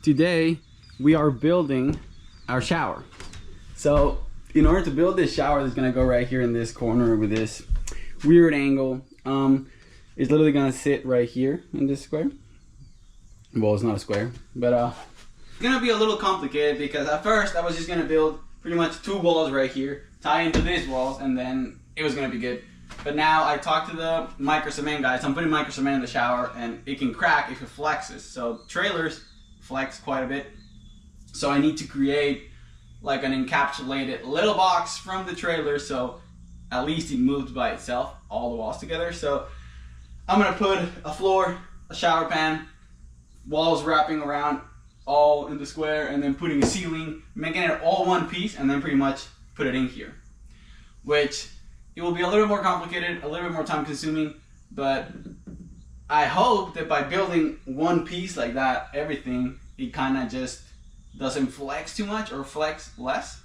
today we are building our shower. So in order to build this shower that's gonna go right here in this corner with this weird angle, it's literally gonna sit right here in this square. Well, it's not a square, but it's gonna be a little complicated because at first I was just gonna build pretty much two walls right here, tie into these walls, and then it was gonna be good. But now I talked to the microcement guys. I'm putting microcement in the shower and it can crack if it flexes. So trailers flex quite a bit. So I need to create like an encapsulated little box from the trailer so at least it moves by itself, all the walls together. So I'm gonna put a floor, a shower pan, walls wrapping around all in the square, and then putting a ceiling, making it all one piece, and then pretty much put it in here. Which it will be a little bit more complicated, a little bit more time consuming, but I hope that by building one piece like that, everything, it kind of just doesn't flex too much or flex less,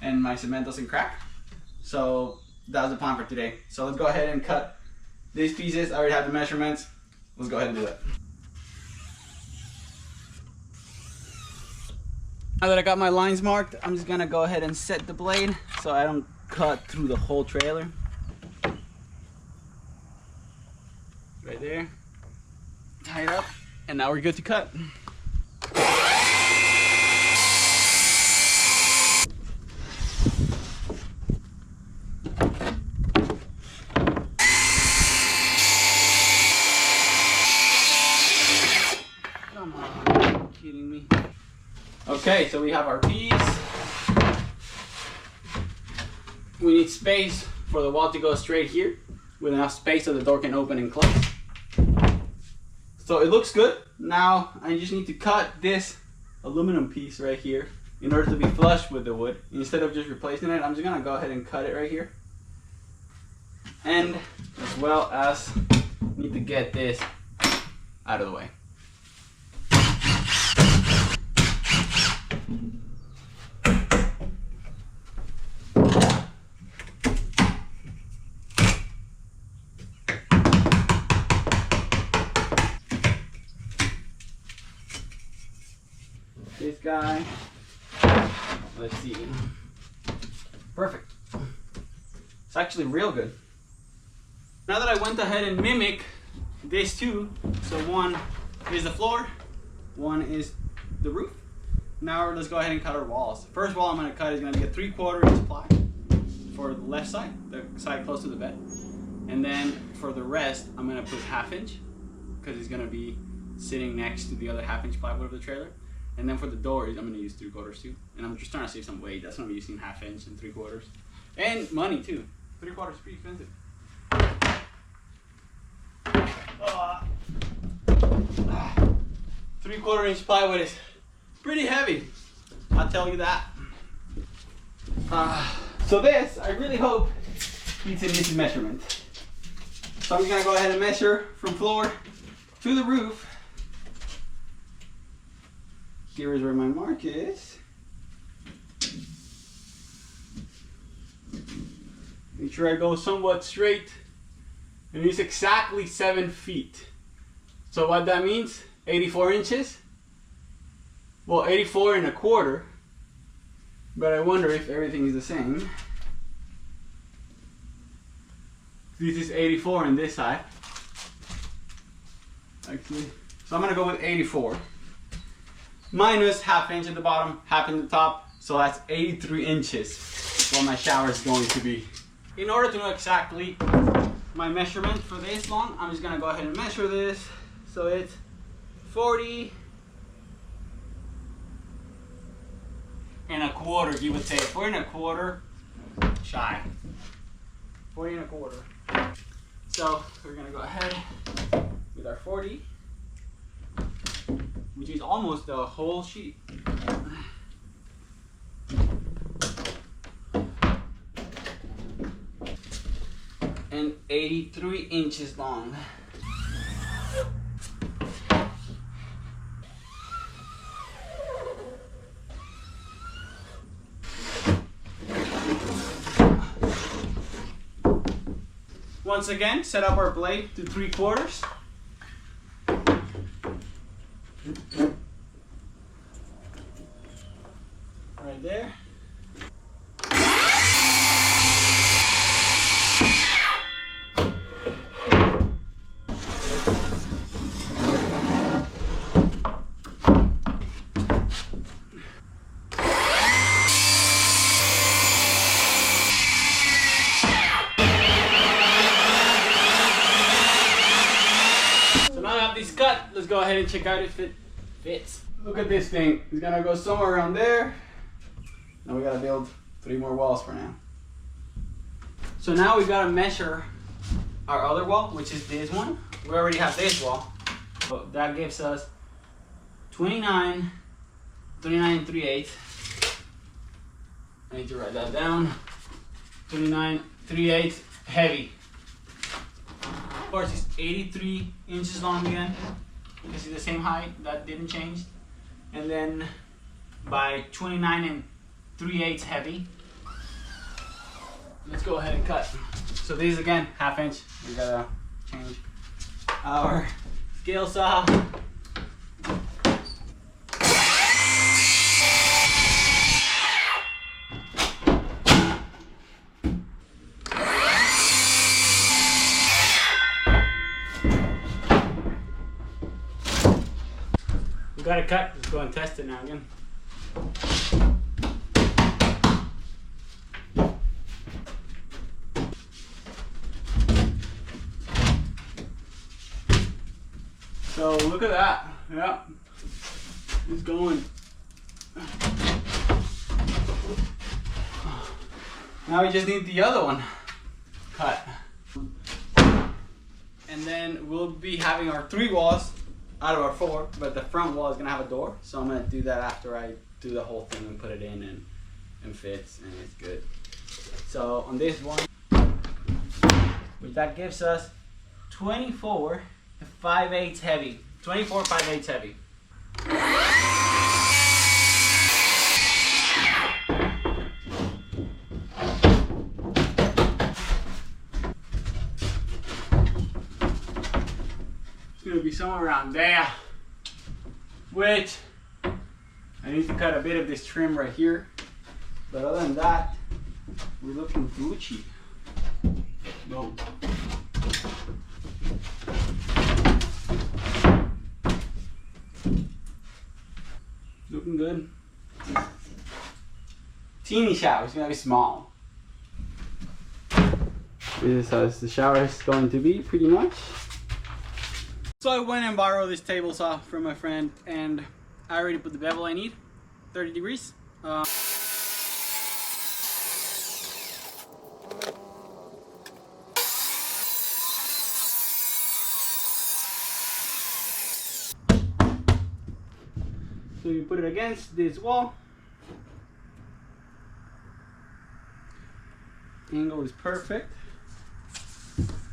and my cement doesn't crack. So that's the plan for today. So let's go ahead and cut these pieces. I already have the measurements. Let's go ahead and do that. Now that I got my lines marked, I'm just gonna go ahead and set the blade so I don't cut through the whole trailer. Right there. Tie it up, and now we're good to cut. Come on, are you kidding me? Okay, so we have our piece. We need space for the wall to go straight here with enough space so the door can open and close. So it looks good. Now I just need to cut this aluminum piece right here in order to be flush with the wood. Instead of just replacing it, I'm just gonna go ahead and cut it right here. And as well as need to get this out of the way. This guy, let's see, perfect. It's actually real good. Now that I went ahead and mimic these two, so one is the floor, one is the roof. Now let's go ahead and cut our walls. First wall I'm going to cut is going to be a 3/4 inch ply for the left side, the side close to the bed. And then for the rest, I'm going to put 1/2 inch because it's going to be sitting next to the other 1/2 inch plywood of the trailer. And then for the doors, I'm going to use 3/4 too. And I'm just trying to save some weight. That's why I'm using 1/2 inch and 3/4. And money too. 3/4 is pretty expensive. 3/4 inch plywood is pretty heavy. I'll tell you that. So this, I really hope it's an easy measurement. So I'm just going to go ahead and measure from floor to the roof. Here is where my mark is. Make sure I go somewhat straight. And it's exactly 7 feet. So what that means, 84 inches. Well, 84 1/4. But I wonder if everything is the same. This is 84 on this side. Actually, so I'm gonna go with 84. Minus 1/2 inch at the bottom, 1/2 inch at the top, so that's 83 inches what my shower is going to be. In order to know exactly my measurement for this long, I'm just gonna go ahead and measure this. So it's 40 1/4, you would say 40 1/4 shy. 40 1/4. So we're gonna go ahead with our 40. Which is almost the whole sheet. And 83 inches long. Once again, set up our blade to 3/4. there. Cut. Let's go ahead and check out if it fits. Look at this thing. It's gonna go somewhere around there. Now we gotta build 3 more walls for now. So now we gotta measure our other wall, which is this one. We already have this wall. So that gives us 29 3/8. I need to write that down. 29 3/8 heavy. Of course, it's 83 inches long again, because it's the same height, that didn't change. And then by 29 3/8 heavy. Let's go ahead and cut. So these again, 1/2 inch. We gotta change our scale saw. Got it cut. Let's go and test it now again. So look at that. Yeah, it's going. Now we just need the other one cut, and then we'll be having our 3 walls out of our 4, but the front wall is gonna have a door, so I'm gonna do that after I do the whole thing and put it in and fits, and it's good. So on this one, which that gives us 24 5/8 heavy. 24 5/8 heavy. Gonna be somewhere around there, which I need to cut a bit of this trim right here, but other than that, we're looking Gucci. Boom. Looking good. Teeny shower. It's gonna be small. This is how the shower is going to be, pretty much. So I went and borrowed this table saw from my friend, and I already put the bevel I need, 30 degrees. So you put it against this wall. Angle is perfect,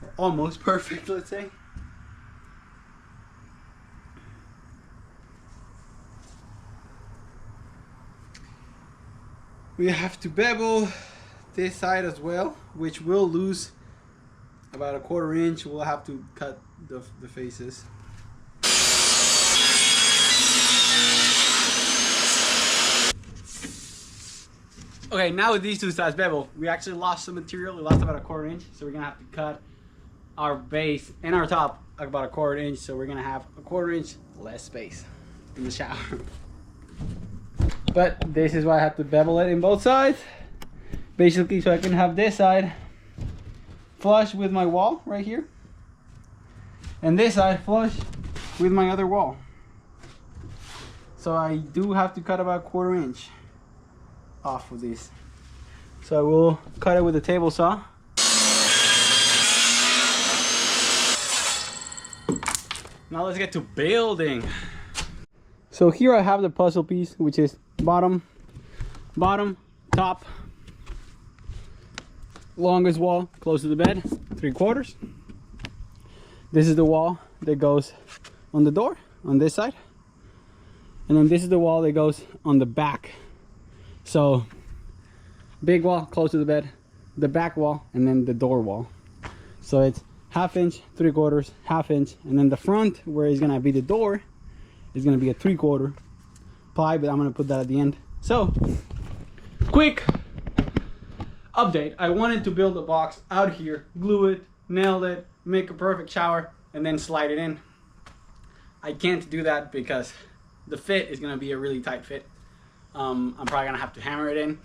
or almost perfect, let's say. We have to bevel this side as well, which will lose about 1/4 inch. We'll have to cut the faces. Okay, now with these 2 sides bevel, we actually lost some material. We lost about 1/4 inch, so we're gonna have to cut our base and our top about 1/4 inch. So we're gonna have 1/4 inch less space in the shower. But this is why I have to bevel it in both sides, basically, so I can have this side flush with my wall right here, and this side flush with my other wall. So I do have to cut about 1/4 inch off of this. So I will cut it with a table saw. Now let's get to building. So here I have the puzzle piece, which is bottom, top, longest wall close to the bed, 3/4. This is the wall that goes on the door on this side, and then this is the wall that goes on the back. So big wall close to the bed, the back wall, and then the door wall. So it's 1/2 inch, 3/4, 1/2 inch, and then the front where is gonna be the door is gonna be a 3/4 ply, but I'm gonna put that at the end. So quick update. I wanted to build a box out here, glue it, nail it, make a perfect shower, and then slide it in. I can't do that because the fit is gonna be a really tight fit. I'm probably gonna have to hammer it in.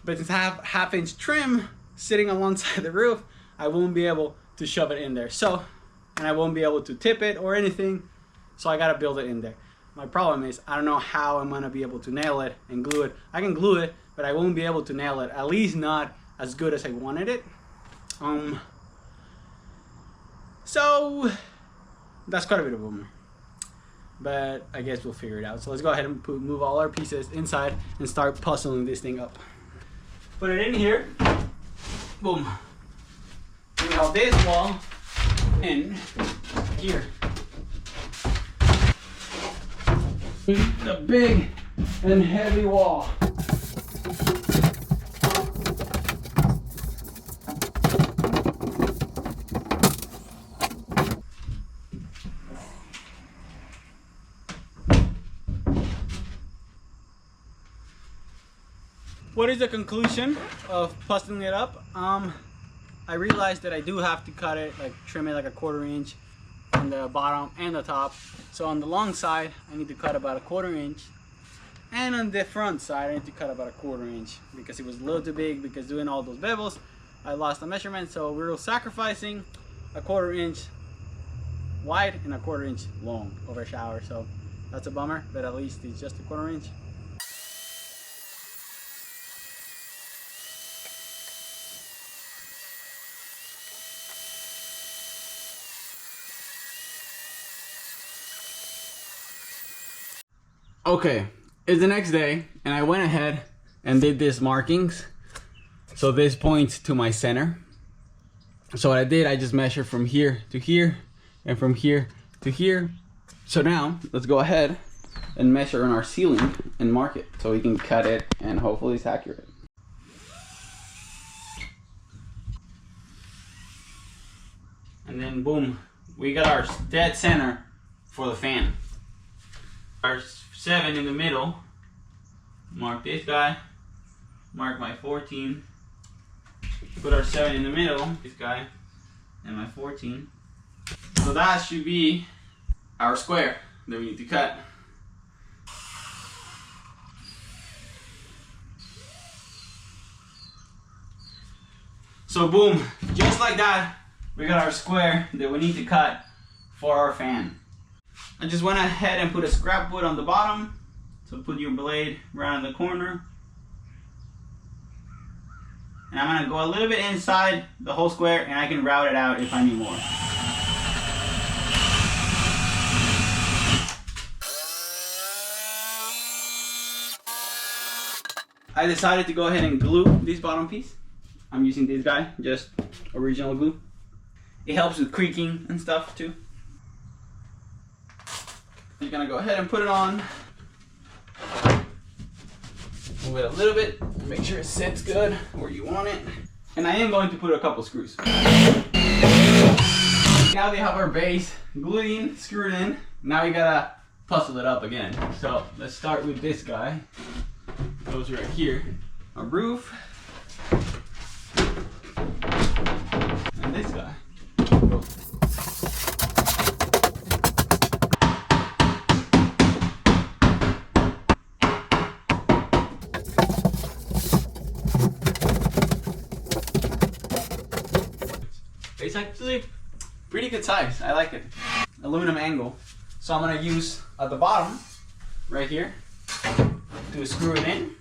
But since I have half-inch trim sitting alongside the roof, I won't be able to shove it in there. So, and I won't be able to tip it or anything. So I gotta build it in there. My problem is I don't know how I'm gonna be able to nail it and glue it. I can glue it, but I won't be able to nail it. At least not as good as I wanted it. So that's quite a bit of a bummer. But I guess we'll figure it out. So let's go ahead and move all our pieces inside and start puzzling this thing up. Put it in here. Boom. We got this wall in here. The big and heavy wall. What is the conclusion of puzzling it up? I realized that I do have to cut it, like trim it like a 1/4 inch on the bottom and the top. So on the long side, I need to cut about a 1/4 inch. And on the front side, I need to cut about a 1/4 inch because it was a little too big, because doing all those bevels, I lost the measurement. So we're sacrificing a 1/4 inch wide and a 1/4 inch long over a shower. So that's a bummer, but at least it's just a 1/4 inch. Okay, it's the next day and I went ahead and did these markings. So this points to my center. So what I did, I just measured from here to here and from here to here. So now let's go ahead and measure on our ceiling and mark it so we can cut it and hopefully it's accurate. And then boom, we got our dead center for the fan. Our 7 in the middle, mark this guy, mark my 14, put our 7 in the middle, this guy, and my 14. So that should be our square that we need to cut. So boom, just like that, we got our square that we need to cut for our fan. I just went ahead and put a scrap wood on the bottom. So put your blade around the corner. And I'm gonna go a little bit inside the whole square and I can route it out if I need more. I decided to go ahead and glue this bottom piece. I'm using this guy, just original glue. It helps with creaking and stuff too. You're gonna go ahead and put it on. Move it a little bit, make sure it sits good where you want it. And I am going to put a couple screws. Now we have our base glued in, screwed in. Now we gotta puzzle it up again. So let's start with this guy. Goes right here. Our roof. And this guy. It's actually pretty good size. I like it. Aluminum angle. So I'm gonna use at the bottom, right here, to screw it in,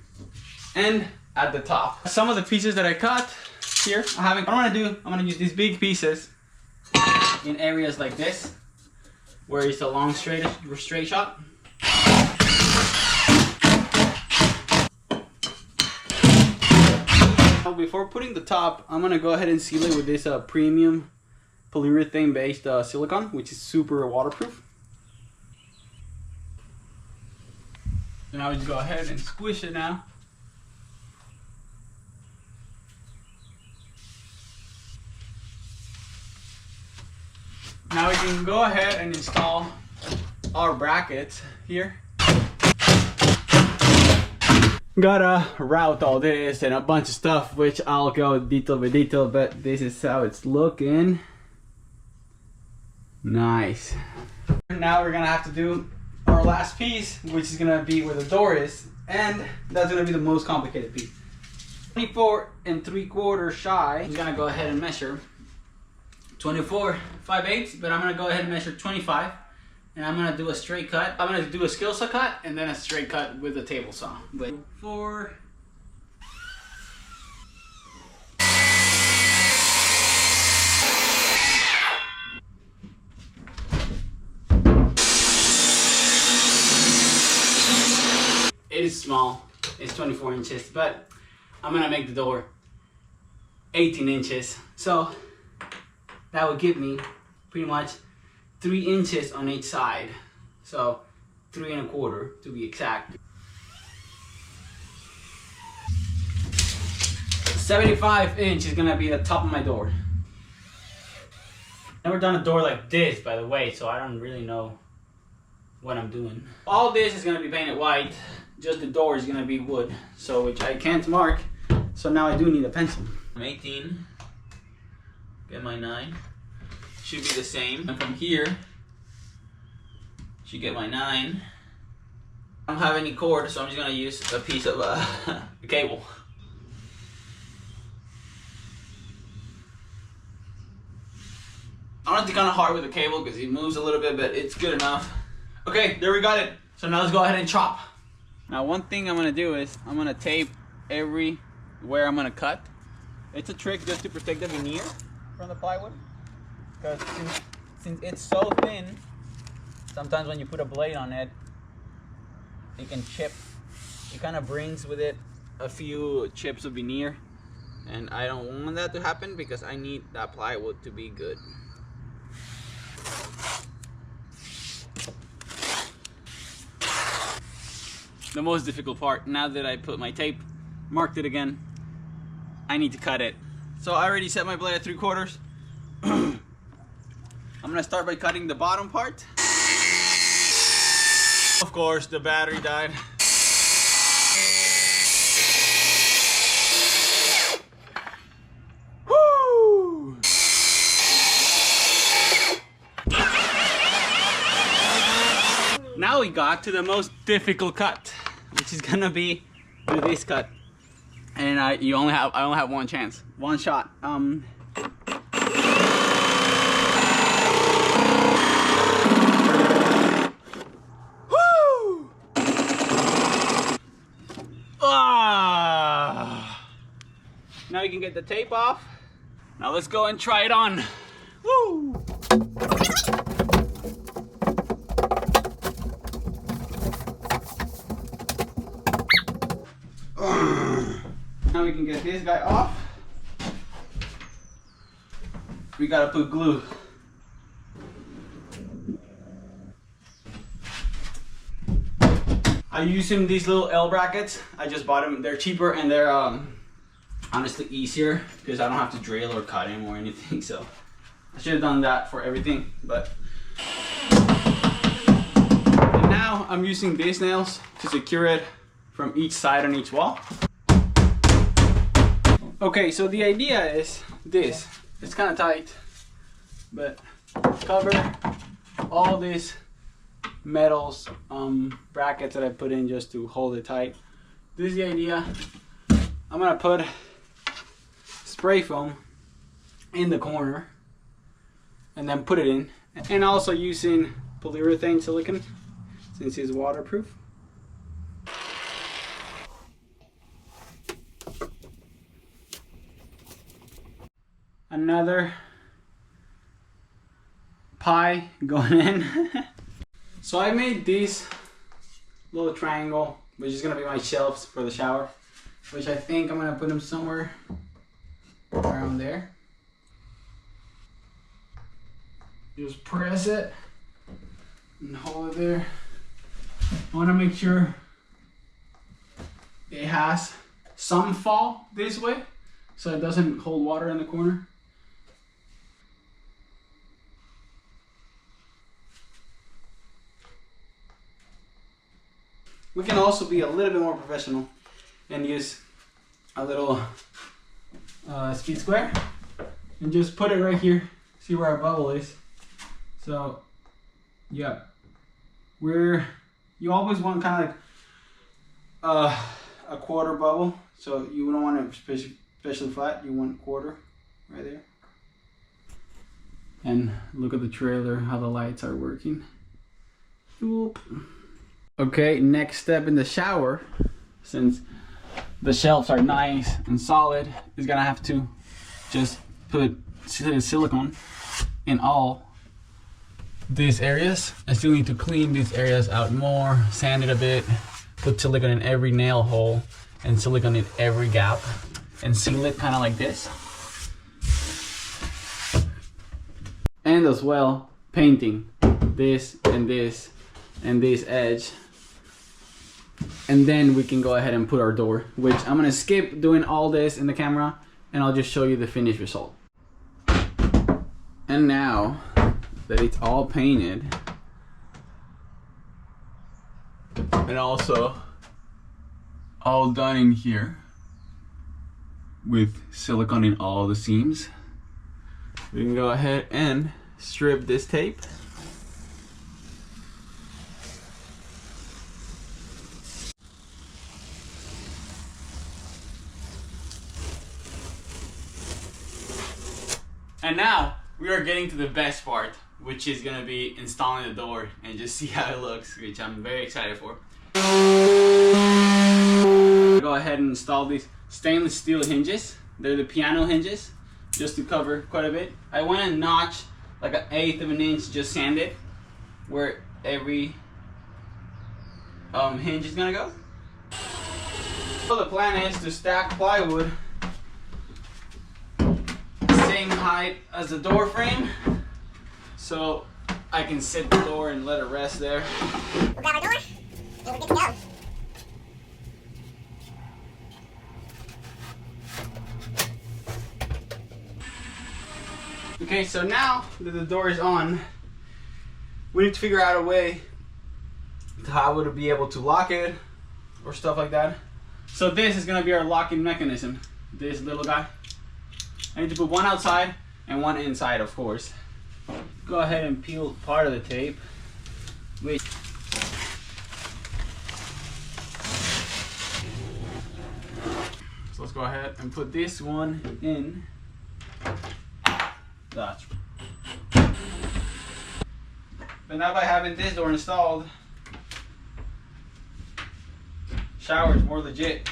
and at the top. Some of the pieces that I cut here, what I'm gonna do, I'm gonna use these big pieces in areas like this, where it's a long straight shot. Before putting the top, I'm gonna go ahead and seal it with this premium polyurethane based silicone, which is super waterproof. So now we just go ahead and squish it now. Now we can go ahead and install our brackets here. Gotta route all this and a bunch of stuff, which I'll go detail by detail, but this is how it's looking. Nice. Now we're gonna have to do our last piece, which is gonna be where the door is, and that's gonna be the most complicated piece. 24 3/4 shy. I'm gonna go ahead and measure 24 5/8, but I'm gonna go ahead and measure 25, and I'm gonna do a straight cut. I'm gonna do a skill saw cut and then a straight cut with a table saw. But 4. It is small, it's 24 inches, but I'm gonna make the door 18 inches. So that would give me pretty much 3 inches on each side. So 3 1/4 to be exact. 75 inch is gonna be the top of my door. Never done a door like this, by the way, so I don't really know what I'm doing. All this is gonna be painted white. Just the door is gonna be wood, so which I can't mark. So now I do need a pencil. I'm 18. Get my 9. Should be the same. And from here, should get my 9. I don't have any cord, so I'm just gonna use a piece of cable. Honestly, kind of hard with the cable because it moves a little bit, but it's good enough. Okay, there we got it. So now let's go ahead and chop. Now one thing I'm gonna do is I'm gonna tape everywhere I'm gonna cut. It's a trick just to protect the veneer from the plywood, because since it's so thin, sometimes when you put a blade on it, it can chip. It kind of brings with it a few chips of veneer, and I don't want that to happen because I need that plywood to be good. The most difficult part, now that I put my tape, marked it again, I need to cut it. So I already set my blade at 3/4. I'm gonna start by cutting the bottom part. Of course, the battery died. Woo! Now we got to the most difficult cut, which is gonna be with this cut, and I only have one chance, one shot. Woo! Now you can get the tape off. Now let's go and try it on. Woo! Now we can get this guy off. We gotta put glue. I'm using these little L brackets. I just bought them. They're cheaper and they're honestly easier because I don't have to drill or cut them or anything. So I should have done that for everything. But and now I'm using these nails to secure it from each side on each wall. Okay, so the idea is this. It's kind of tight, but cover all these metals brackets that I put in just to hold it tight. This is the idea. I'm gonna put spray foam in the corner and then put it in, and also using polyurethane silicone since it's waterproof. Another pie going in. So I made this little triangle, which is gonna be my shelves for the shower, which I think I'm gonna put them somewhere around there. Just press it and hold it there. I wanna make sure it has some fall this way so it doesn't hold water in the corner. We can also be a little bit more professional and use a little speed square and just put it right here. See where our bubble is. So yeah, you always want kind of like a quarter bubble. So you don't want it especially flat. You want quarter right there. And look at the trailer, how the lights are working. Oop. Okay, next step in the shower, since the shelves are nice and solid, is gonna have to just put silicone in all these areas. I still need to clean these areas out more, sand it a bit, put silicone in every nail hole and silicone in every gap, and seal it kind of like this. And as well, painting this and this and this edge. And then we can go ahead and put our door, which I'm gonna skip doing all this in the camera, and I'll just show you the finished result. And now that it's all painted, and also all done in here with silicone in all the seams, we can go ahead and strip this tape. And now we are getting to the best part, which is gonna be installing the door and just see how it looks, which I'm very excited for. Go ahead and install these stainless steel hinges. They're the piano hinges, just to cover quite a bit. I went and notched like 1/8 of an inch, just sanded where every hinge is gonna go. So the plan is to stack plywood same height as the door frame, so I can sit the door and let it rest there. We'll grab our door and we're good to go. Okay, so now that the door is on, we need to figure out a way to how I would be able to lock it or stuff like that. So this is gonna be our locking mechanism, this little guy. I need to put one outside and one inside, of course. Go ahead and peel part of the tape. Wait. So let's go ahead and put this one in. That's. But now by having this door installed, shower is more legit.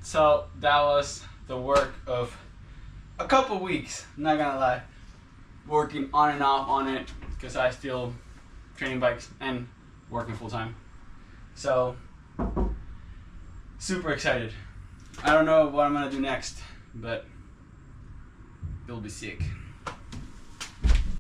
So that was the work of a couple weeks, not gonna lie, working on and off on it because I still training bikes and working full time. So super excited. I don't know what I'm gonna do next, but it'll be sick.